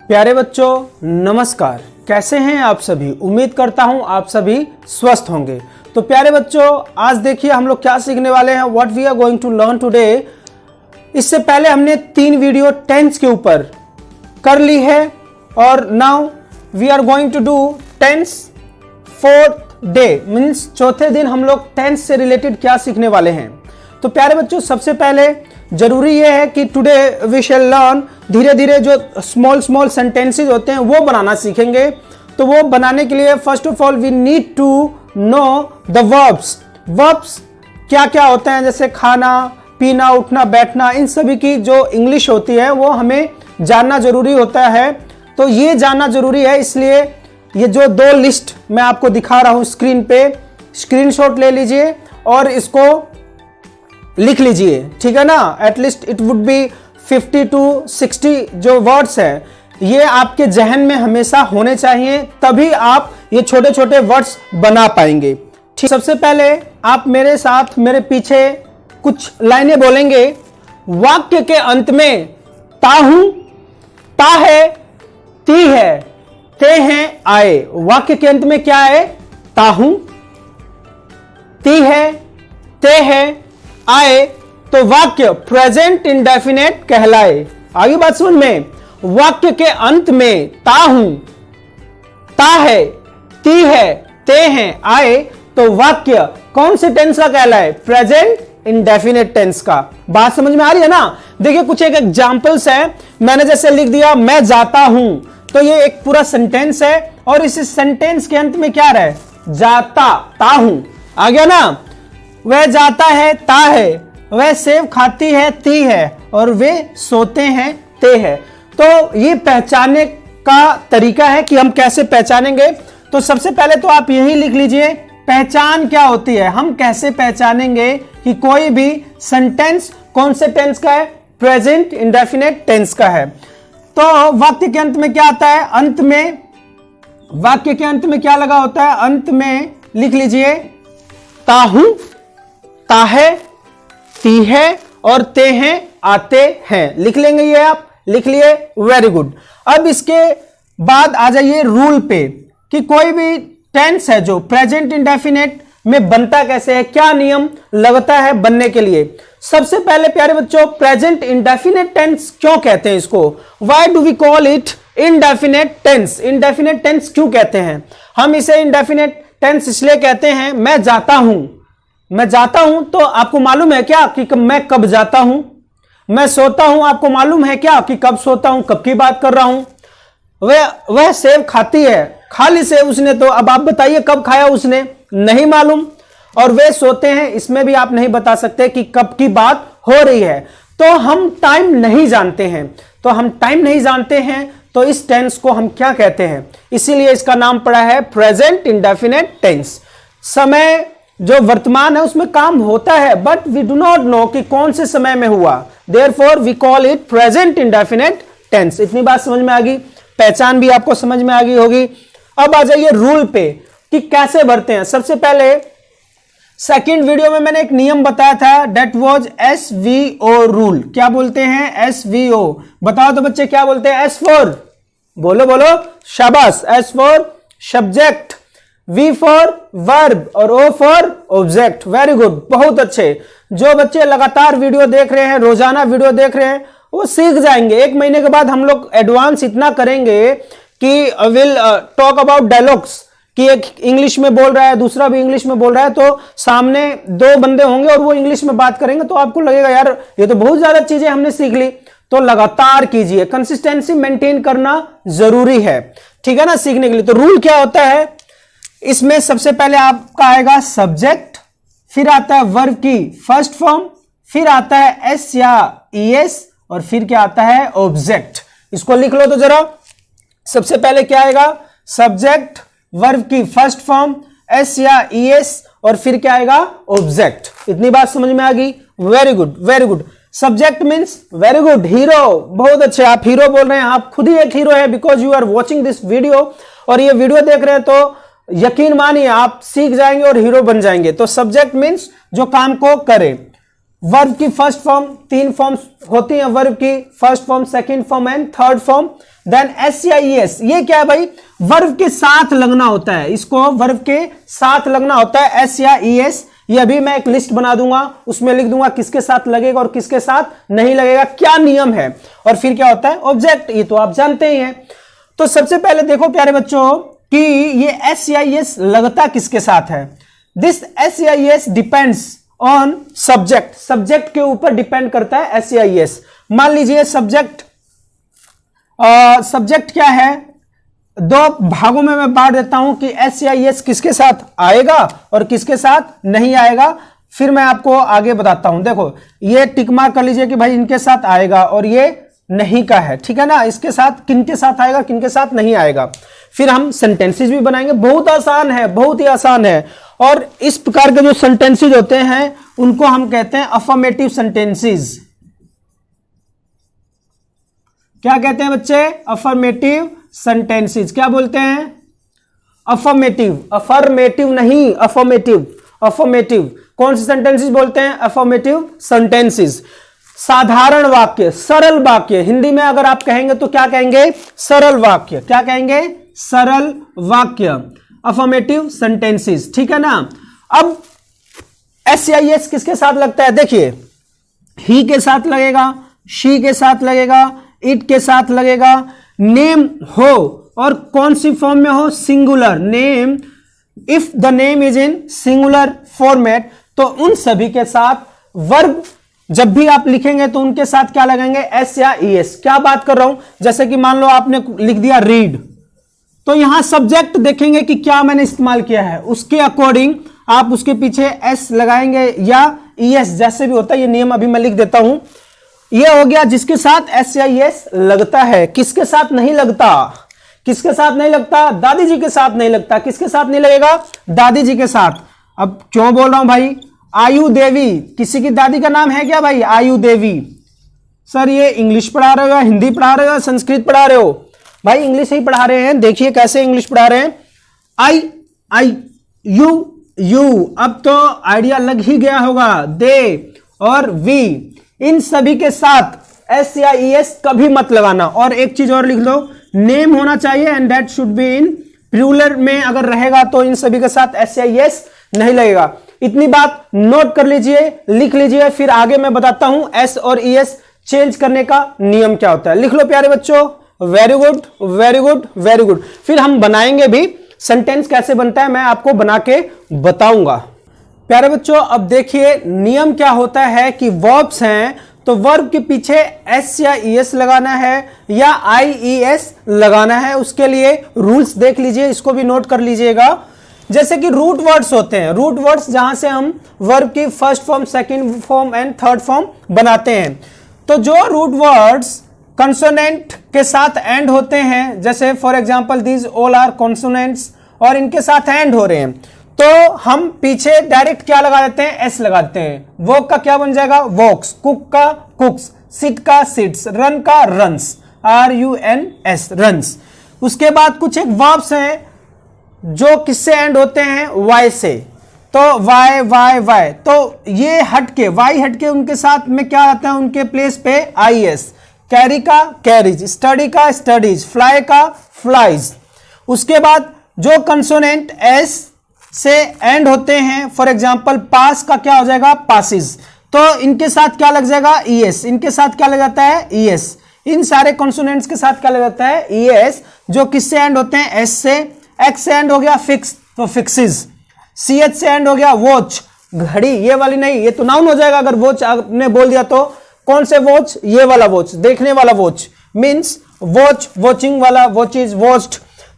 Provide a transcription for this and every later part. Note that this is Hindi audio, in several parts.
प्यारे बच्चों नमस्कार। कैसे हैं आप सभी। उम्मीद करता हूं आप सभी स्वस्थ होंगे। तो प्यारे बच्चों आज देखिए हम लोग क्या सीखने वाले हैं, what we are going to learn today. इससे पहले हमने 3 वीडियो टेंस के ऊपर कर ली है और now we are going to do tense 4th day, means चौथे दिन हम लोग टेंस से रिलेटेड क्या सीखने वाले हैं। तो प्यारे बच्चों सबसे पहले जरूरी यह है कि टुडे वी शैल लर्न, धीरे धीरे जो स्मॉल सेंटेंसेस होते हैं वो बनाना सीखेंगे। तो वो बनाने के लिए first of all we need to know the verbs. Verbs क्या क्या होते हैं, जैसे खाना, पीना, उठना, बैठना, इन सभी की जो इंग्लिश होती है वो हमें जानना जरूरी होता है। तो ये जानना जरूरी है, इसलिए ये जो 2 लिस्ट मैं आपको दिखा रहा हूं स्क्रीन पे, स्क्रीनशॉट ले लीजिए और इसको लिख लीजिए, ठीक है ना। At least it would be 50 to 60 जो वर्ड्स हैं ये आपके जहन में हमेशा होने चाहिए, तभी आप ये छोटे छोटे वर्ड्स बना पाएंगे। ठीक, सबसे पहले आप मेरे साथ मेरे पीछे कुछ लाइनें बोलेंगे। वाक्य के अंत में ता हूं, ता है, ती है, ते हैं, आए। वाक्य के अंत में क्या है, ता हूं, ती है, ते है, आए, तो वाक्य प्रेजेंट इंडेफिनेट कहलाए। आगे बात समझ में। वाक्य के अंत में ता हूं, ता है, ती है, ते हैं, आए, तो वाक्य कौन से टेंस का कहलाए, प्रेजेंट इंडेफिनेट टेंस का। बात समझ में आ रही है ना। देखिए कुछ एक एग्जांपल्स है, मैंने जैसे लिख दिया मैं जाता हूं, तो ये एक पूरा सेंटेंस है और इस सेंटेंस के अंत में क्या रहे, जाता, ता हूं। आ गया ना। वह जाता है, ता है, वह सेब खाती है, ती है, और वे सोते हैं, ते है। तो ये पहचानने का तरीका है कि हम कैसे पहचानेंगे। तो सबसे पहले तो आप यही लिख लीजिए पहचान क्या होती है। हम कैसे पहचानेंगे कि कोई भी सेंटेंस कौन से टेंस का है, प्रेजेंट इंडेफिनेट टेंस का है। तो वाक्य के अंत में क्या आता है, अंत में, वाक्य के अंत में क्या लगा होता है, अंत में लिख लीजिए ता हूं, ता है, ती है और ते हैं, आते हैं। लिख लेंगे, ये आप लिख लिए, वेरी गुड। अब इसके बाद आ जाइए रूल पे कि कोई भी टेंस है जो प्रेजेंट इंडेफिनेट में बनता कैसे है, क्या नियम लगता है बनने के लिए। सबसे पहले प्यारे बच्चों प्रेजेंट इंडेफिनेट टेंस क्यों कहते हैं इसको, why do we call it indefinite tense. Indefinite tense क्यों कहते हैं हम इसे इनडेफिनेट टेंस, इसलिए कहते हैं मैं जाता हूं, मैं जाता हूं, तो आपको मालूम है क्या कि मैं कब जाता हूं। मैं सोता हूं, आपको मालूम है क्या कि कब सोता हूं, कब की बात कर रहा हूं। वह सेब खाती है, खा ली सेब उसने, तो अब आप बताइए कब खाया उसने, नहीं मालूम। और वे सोते हैं, इसमें भी आप नहीं बता सकते कि कब की बात हो रही है। तो हम टाइम नहीं जानते हैं, तो हम टाइम नहीं जानते हैं, तो इस टेंस को हम क्या कहते हैं, इसीलिए इसका नाम पड़ा है प्रेजेंट इंडेफिनेट टेंस। समय जो वर्तमान है उसमें काम होता है, but we do not know कि कौन से समय में हुआ, therefore we call it present indefinite tense. इतनी बात समझ में आ गई, पहचान भी आपको समझ में आ गई होगी। अब आ जाइए रूल पे कि कैसे भरते हैं। सबसे पहले सेकंड वीडियो में मैंने एक नियम बताया था, दैट वाज SVO रूल। क्या बोलते हैं, SVO। बताओ तो बच्चे क्या बोलते हैं, S फॉर, बोलो बोलो, शाबाश, S for subject, V for verb और O for object. Very good, बहुत अच्छे। जो बच्चे लगातार वीडियो देख रहे हैं, रोजाना वीडियो देख रहे हैं, वो सीख जाएंगे। 1 महीने के बाद हम लोग एडवांस इतना करेंगे कि विल टॉक अबाउट डायलॉग्स, कि एक इंग्लिश में बोल रहा है, दूसरा भी इंग्लिश में बोल रहा है, तो सामने 2 बंदे होंगे और वो इंग्लिश में बात करेंगे, तो आपको लगेगा यार ये तो बहुत ज्यादा चीजें हमने सीख ली। तो लगातार कीजिए, कंसिस्टेंसी मेंटेन करना जरूरी है, ठीक है ना, सीखने के लिए। तो रूल क्या होता है, इसमें सबसे पहले आपका आएगा सब्जेक्ट, फिर आता है वर्ब की फर्स्ट फॉर्म, फिर आता है S या ES, और फिर क्या आता है, ऑब्जेक्ट। इसको लिख लो तो जरा। सबसे पहले क्या आएगा, सब्जेक्ट, वर्ब की फर्स्ट फॉर्म, S या ES, और फिर क्या आएगा, ऑब्जेक्ट। इतनी बात समझ में आ गई, very good very good. Subject means, very good, hero, बहुत अच्छे, आप हीरो बोल रहे हैं, आप खुद ही एक हीरो है, because you are watching this video. और ये वीडियो देख रहे हैं तो यकीन मानिए आप सीख जाएंगे और हीरो बन जाएंगे। तो सब्जेक्ट मीन्स जो काम को करे। वर्ब की फर्स्ट फॉर्म, 3 फॉर्म्स होती हैं वर्ब की, first form, second form and third form. Then S या ई एस, ये क्या है भाई, वर्ब के साथ लगना होता है, इसको वर्ब के साथ लगना होता है, एस या ई एस। ये अभी मैं एक लिस्ट बना दूंगा, उसमें लिख दूंगा किसके साथ लगेगा और किसके साथ नहीं लगेगा, क्या नियम है। और फिर क्या होता है, ऑब्जेक्ट, ये तो आप जानते ही हैं। तो सबसे पहले देखो प्यारे बच्चों कि ये एस या ई एस लगता किसके साथ है। दिस एस या E S depends on subject, subject के ऊपर डिपेंड करता है एस या ई एस। मान लीजिए सब्जेक्ट, सब्जेक्ट क्या है, 2 भागों में मैं बांट देता हूं कि एस या ई एस किसके साथ आएगा और किसके साथ नहीं आएगा, फिर मैं आपको आगे बताता हूं। देखो ये टिक मार्क कर लीजिए कि भाई इनके साथ आएगा और ये नहीं का है, ठीक है ना, इसके साथ किनके साथ आएगा किनके साथ नहीं आएगा। फिर हम सेंटेंसेस भी बनाएंगे, बहुत आसान है, बहुत ही आसान है। और इस प्रकार के जो सेंटेंसेस होते हैं उनको हम कहते हैं अफर्मेटिव सेंटेंसेस। क्या कहते हैं बच्चे, अफर्मेटिव सेंटेंसेस। क्या बोलते हैं, अफर्मेटिव, अफर्मेटिव नहीं, अफर्मेटिव, अफर्मेटिव। कौन से सेंटेंसेस बोलते हैं, अफर्मेटिव सेंटेंसेस। साधारण वाक्य, सरल वाक्य, हिंदी में अगर आप कहेंगे तो क्या कहेंगे, सरल वाक्य। क्या कहेंगे, सरल वाक्य, अफर्मेटिव सेंटेंसेस, ठीक है ना। अब एस या एस किसके साथ लगता है, देखिए ही के साथ लगेगा, शी के साथ लगेगा, इट के साथ लगेगा, नेम हो और कौन सी फॉर्म में हो, singular name, if the name is in singular format, तो उन सभी के साथ वर्ब जब भी आप लिखेंगे तो उनके साथ क्या लगेंगे, एस या ई एस। क्या बात कर रहा हूं, जैसे कि मान लो आपने लिख दिया रीड, तो यहां सब्जेक्ट देखेंगे कि क्या मैंने इस्तेमाल किया है, उसके अकॉर्डिंग आप उसके पीछे एस लगाएंगे या ई एस, जैसे भी होता है। ये नियम अभी मैं लिख देता हूं। ये हो गया जिसके साथ एस या ई एस लगता है। किसके साथ नहीं लगता, किसके साथ नहीं लगता, दादी जी के साथ नहीं लगता। किसके साथ नहीं लगेगा, दादी जी के साथ। अब क्यों बोल रहा हूं भाई, आयु देवी, किसी की दादी का नाम है क्या भाई, आयु देवी। सर ये इंग्लिश पढ़ा रहे हो या हिंदी पढ़ा रहे हो या संस्कृत पढ़ा रहे हो, भाई इंग्लिश ही पढ़ा रहे हैं। देखिए कैसे इंग्लिश पढ़ा रहे हैं, आई आई यू यू, अब तो आइडिया लग ही गया होगा। दे और वी, इन सभी के साथ एस या ई एस कभी मत लगाना। और एक चीज और लिख लो, नेम होना चाहिए and that should be in plural में अगर रहेगा तो इन सभी के साथ एस या ई एस नहीं लगेगा। इतनी बात नोट कर लीजिए, लिख लीजिए, फिर आगे मैं बताता हूं एस और ई एस चेंज करने का नियम क्या होता है। लिख लो प्यारे बच्चों, very good very good very good. फिर हम बनाएंगे भी, सेंटेंस कैसे बनता है मैं आपको बना के बताऊंगा। प्यारे बच्चों अब देखिए नियम क्या होता है कि वर्ब्स हैं तो वर्ब के पीछे एस या ई एस लगाना है या आई ई एस लगाना है। उसके लिए रूल्स देख लीजिए, इसको भी नोट कर लीजिएगा। जैसे कि रूट वर्ड्स होते हैं, रूट वर्ड्स जहां से हम वर्ब की first form, second form and third form बनाते हैं। तो जो रूट वर्ड्स कंसोनेंट के साथ एंड होते हैं, जैसे for example these all are consonants, और इनके साथ एंड हो रहे हैं, तो हम पीछे डायरेक्ट क्या लगा देते हैं, एस लगाते हैं। वॉक का क्या बन जाएगा, वॉक्स, कुक का कुक्स, सिट का सिट्स, रन का रन्स, RUNS रन्स। उसके बाद कुछ एक वर्ब्स हैं जो किससे एंड होते हैं, वाई से, तो वाई वाई वाई, तो ये हटके, वाई हटके उनके साथ में क्या आता है, उनके प्लेस पे IS। कैरी का कैरीज, स्टडी का स्टडीज, फ्लाई का फ्लाइज। उसके बाद जो कंसोनेंट एस से एंड होते हैं, फॉर एग्जांपल पास का क्या हो जाएगा, पासिस, तो इनके साथ क्या लग जाएगा, ES। इनके साथ क्या लग जाता है, ES। इन सारे कंसोनेंट्स के साथ क्या लग जाता है, ES, जो किससे एंड होते हैं, S से। X से एंड हो गया फिक्स, तो फिक्सिस। CH से एंड हो गया वॉच, घड़ी, ये वाली नहीं, ये तो नाउन हो जाएगा अगर वॉच आपने बोल दिया तो। कौन से वॉच, ये वाला वॉच, देखने वाला वॉच, मीन्स वॉच, वॉचिंग वाला, वॉच इज वॉच्ड।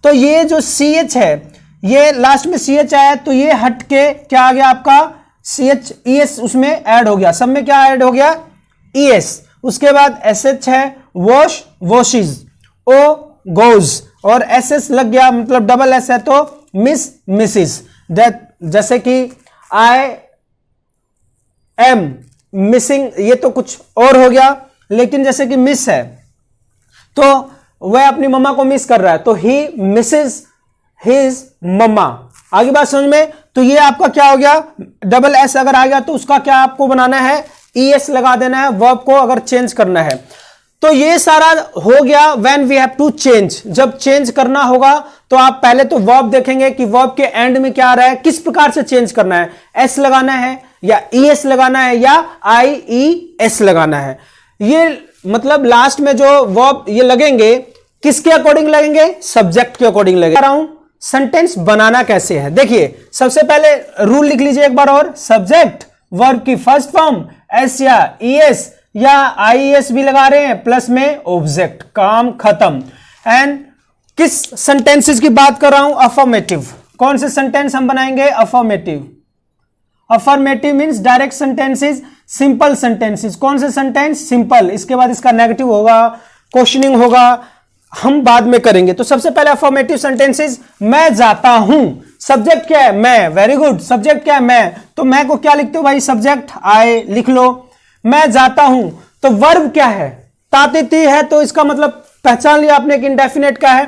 तो ये जो CH है, ये लास्ट में CH आया तो ये हट के क्या आ गया आपका, CH ES उसमें ऐड हो गया, सब में क्या ऐड हो गया, ES। उसके बाद SH है वॉश, वॉशिज, O गोज, और SS लग गया मतलब डबल S है तो मिस, मिसिस। जैसे कि आई एम मिसिंग, ये तो कुछ और हो गया, लेकिन जैसे कि मिस है तो वह अपनी मम्मा को मिस कर रहा है, तो ही मिसेस हिज मम्मा। आगे बात समझ में, तो ये आपका क्या हो गया, डबल S अगर आ गया तो उसका क्या आपको बनाना है, es लगा देना है वर्ब को अगर चेंज करना है। तो ये सारा हो गया when we have to change, जब चेंज करना होगा तो आप पहले तो वर्ब देखेंगे कि वर्ब के एंड में क्या आ रहा है, किस प्रकार से चेंज करना है, एस लगाना है या es लगाना है या ies लगाना है। ये मतलब लास्ट में जो वर्ब ये लगेंगे किसके अकॉर्डिंग लगेंगे, सब्जेक्ट के अकॉर्डिंग लगेंगे। कह रहा हूं सेंटेंस बनाना कैसे है, देखिए सबसे पहले रूल लिख लीजिए एक बार और, सब्जेक्ट वर्ब की फर्स्ट फॉर्म एस या es या आईएस भी लगा रहे हैं प्लस में ऑब्जेक्ट, काम खत्म। एंड किस सेंटेंसेस की बात कर रहा हूं, अफर्मेटिव। कौन से सेंटेंस हम बनाएंगे, affirmative. Affirmative means direct sentences, simple sentences. कौन से सेंटेंस, सिंपल। इसके बाद इसका नेगेटिव होगा, क्वेश्चनिंग होगा, हम बाद में करेंगे। तो सबसे पहले अफर्मेटिव सेंटेंसेस, मैं जाता हूं, सब्जेक्ट क्या है, मैं, वेरी गुड, सब्जेक्ट क्या है, मैं, तो मैं को क्या लिखते हो भाई, सब्जेक्ट आई लिख लो। मैं जाता हूं तो वर्ब क्या है, तातिथि है, तो इसका मतलब पहचान लिया आपने कि इंडेफिनेट का है,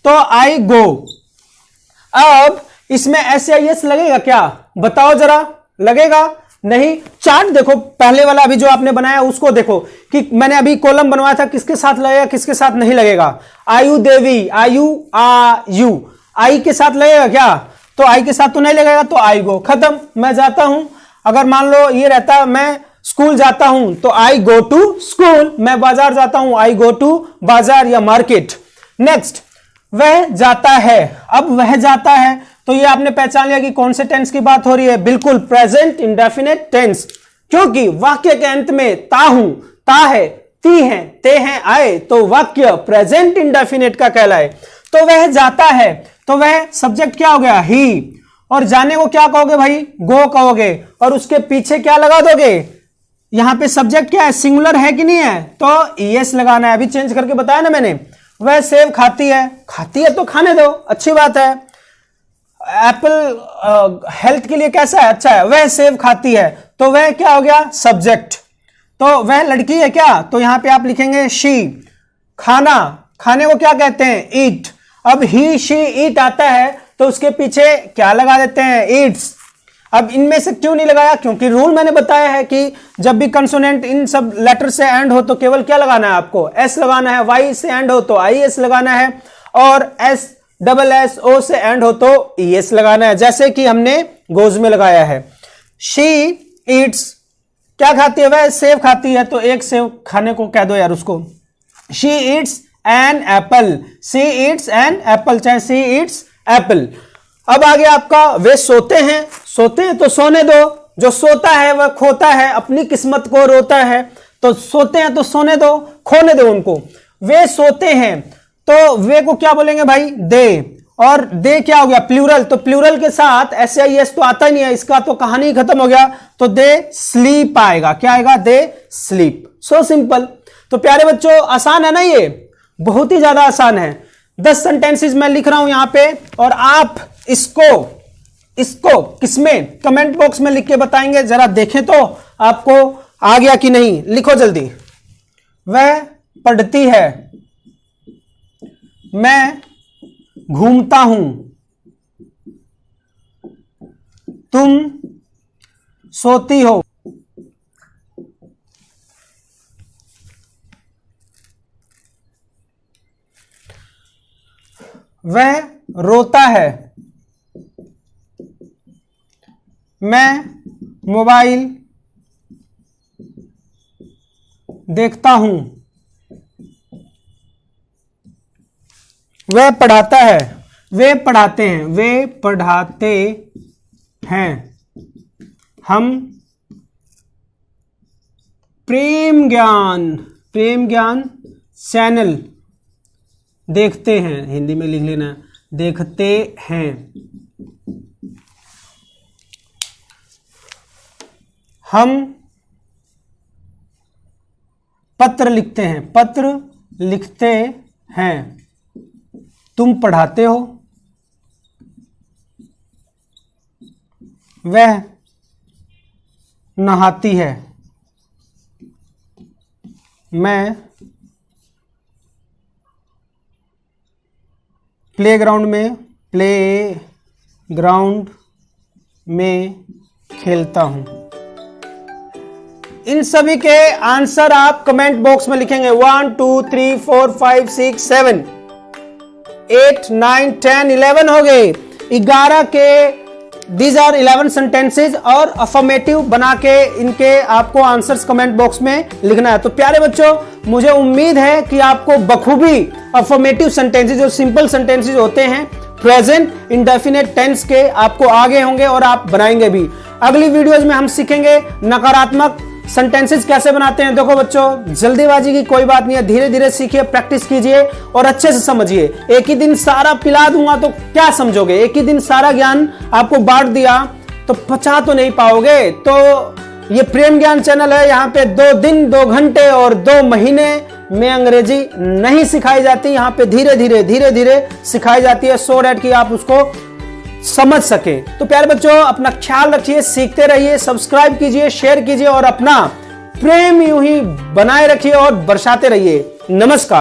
तो आई गो। अब इसमें एस या एस लगेगा क्या, बताओ जरा, लगेगा नहीं। चार्ट देखो पहले वाला अभी जो आपने बनाया उसको देखो कि मैंने अभी कॉलम बनवाया था, किसके साथ लगेगा किसके साथ नहीं लगेगा। आयु देवी, आयु आयु आई के साथ लगेगा क्या, तो आई के साथ तो नहीं लगेगा, तो आई गो, खत्म। मैं जाता हूं, अगर मान लो ये रहता मैं स्कूल जाता हूं तो आई गो टू स्कूल, मैं बाजार जाता हूं आई गो टू बाजार या मार्केट। नेक्स्ट, वह जाता है, अब वह जाता है तो ये आपने पहचान लिया कि कौन से टेंस की बात हो रही है, बिल्कुल प्रेजेंट इंडेफिनेट टेंस, क्योंकि वाक्य के अंत में ता हूं, ता है, ती है, ते हैं, आए, तो वाक्य प्रेजेंट इंडेफिनेट का कहलाए। तो वह जाता है तो वह सब्जेक्ट क्या हो गया, ही, और जाने को क्या कहोगे भाई, गो कहोगे, और उसके पीछे क्या लगा दोगे, यहां पे सब्जेक्ट क्या है, सिंगुलर है कि नहीं है, तो es लगाना है, अभी चेंज करके बताया ना मैंने। वह सेब खाती है, खाती है तो खाने दो, अच्छी बात है। एप्पल हेल्थ के लिए कैसा है, अच्छा है, वह सेब खाती है, तो वह क्या हो गया, सब्जेक्ट। तो वह लड़की है क्या, तो यहां पे आप लिखेंगे शी। खाना, खाने को क्या कहते हैं, ईट। अब ही शी ईट आता है तो उसके पीछे क्या लगा देते हैं, ईट्स। अब इनमें से क्यों नहीं लगाया, क्योंकि रूल मैंने बताया है कि जब भी कंसोनेंट इन सब लेटर से एंड हो तो केवल क्या लगाना है आपको, एस लगाना है, वाई से एंड हो तो आई एस लगाना है, और एस डबल एस ओ से एंड हो तो ई एस लगाना है, जैसे कि हमने गोज में लगाया है। शी ईट्स, क्या खाती है, वह सेब खाती है, तो एक सेब खाने को कह दो यार उसको, she eats an apple, she eats an apple, चाहे शी ईट्स एप्पल। अब आ गया आपका, वे सोते हैं, सोते हैं तो सोने दो, जो सोता है वह खोता है, अपनी किस्मत को रोता है, तो सोते हैं तो सोने दो, खोने दो उनको। वे सोते हैं तो वे को क्या बोलेंगे भाई, दे, और दे क्या हो गया, प्लूरल, तो प्लूरल के साथ एस आई एस तो आता ही नहीं है, इसका तो कहानी खत्म हो गया, तो दे स्लीप आएगा, क्या आएगा, दे स्लीप। So simple. तो प्यारे बच्चों आसान है ना, ये बहुत ही ज्यादा आसान है। 10 सेंटेंसेस मैं लिख रहा हूं यहां पे, और आप इसको किसमें, कमेंट बॉक्स में लिख के बताएंगे, जरा देखें तो आपको आ गया कि नहीं, लिखो जल्दी। वह पढ़ती है, मैं घूमता हूं, तुम सोती हो, वह रोता है, मैं मोबाइल देखता हूं, वह पढ़ाता है, वे पढ़ाते हैं, वे पढ़ाते हैं, हम प्रेम ज्ञान चैनल देखते हैं, हिंदी में लिख लेना, देखते हैं, हम पत्र लिखते हैं, तुम पढ़ाते हो, वह नहाती है, मैं प्लेग्राउंड में खेलता हूं। इन सभी के आंसर आप कमेंट बॉक्स में लिखेंगे। 1 2 3 4 5 6 7 8 9 10 11 हो गए। 11 के दीज आर 11 सेंटेंसेज और अफर्मेटिव बना के इनके आपको आंसर्स कमेंट बॉक्स में लिखना है। तो प्यारे बच्चों, मुझे उम्मीद है कि आपको बखूबी अफर्मेटिव सेंटेंसेज जो सिंपल सेंटेंसेज होते हैं प्रेजेंट इंडेफिनिट टेंस के आपको आगे होंगे और आप बनाएंगे भी। अगली वीडियोज में हम सीखेंगे नकारात्मक सेंटेंसेस कैसे बनाते हैं। देखो बच्चों, जल्दीबाजी की कोई बात नहीं है, धीरे धीरे सीखिए, प्रैक्टिस कीजिए और अच्छे से समझिए। एक ही दिन सारा पिला दूंगा तो क्या समझोगे? एक ही दिन सारा ज्ञान आपको बांट दिया तो पचा तो नहीं पाओगे। तो ये प्रेम ज्ञान चैनल है, यहाँ पे 2 दिन 2 घंटे और 2 महीने में अंग्रेजी नहीं सिखाई जाती, यहाँ पे धीरे धीरे सिखाई जाती है, सो दैट कि आप उसको समझ सके। तो प्यारे बच्चों, अपना ख्याल रखिए, सीखते रहिए, सब्सक्राइब कीजिए, शेयर कीजिए और अपना प्रेम यूं ही बनाए रखिए और बरसाते रहिए। नमस्कार।